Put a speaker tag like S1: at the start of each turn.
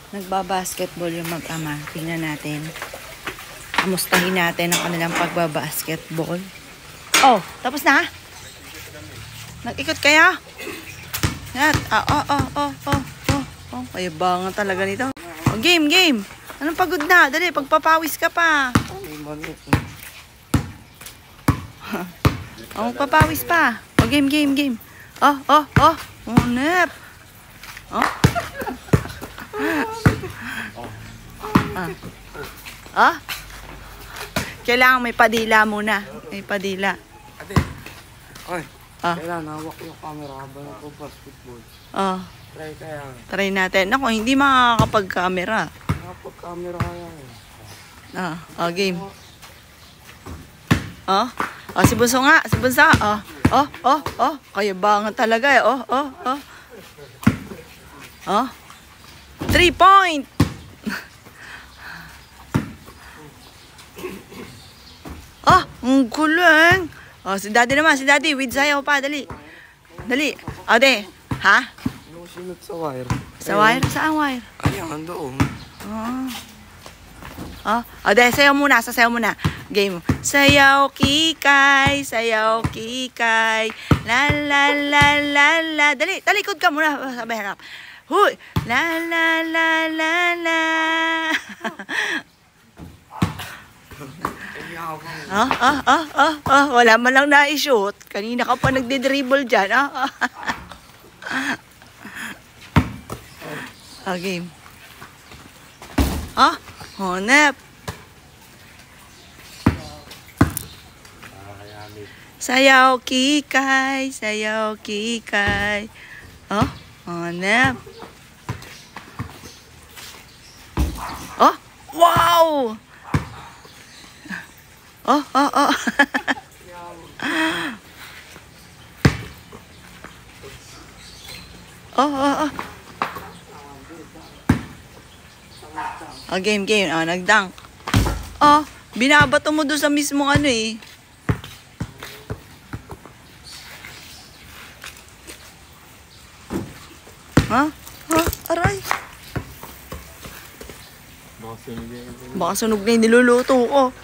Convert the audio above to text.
S1: Nagbabasketball yung mag-ama. Tingnan natin. Kamustahin natin ang kanilang pagbabasketball. Oh, tapos na? Nag-ikot kaya? Yan. Kayabangan talaga nito. Oh, game. Anong pagod na? Dali, pagpapawis ka pa. Oh, papawis pa. Oh, game. Oh, nep. Oh. Kailangan may padila muna. May padila.
S2: Ate, kailangan hawak yung camera habang ako basketball. Try
S1: natin. Naku, hindi makakapag-camera.
S2: Nakapag-camera kaya eh.
S1: Game. Si Bunso nga. Si Bunso. Kayabangan talaga eh. 3 point! Ang kulang. Si Daddy naman. Si Daddy, with sayaw pa. Dali. Ade. Ha?
S2: Ano sinot sa wire?
S1: Sa wire? Saan wire?
S2: Ayan, doon.
S1: Ade, sayaw muna. Game. Sayaw kikay. La. Dali, talikod ka muna. Sabay harap. Huy! La. Wala man lang na-shoot. Kanina ka pa nagde-dribble dyan. Game. Honep. Sayaw kikay. Honep. Wow! Game. Nagdunk. Binabato mo doon sa mismong ano eh. Aray. Baka sunog na yung niluluto ko.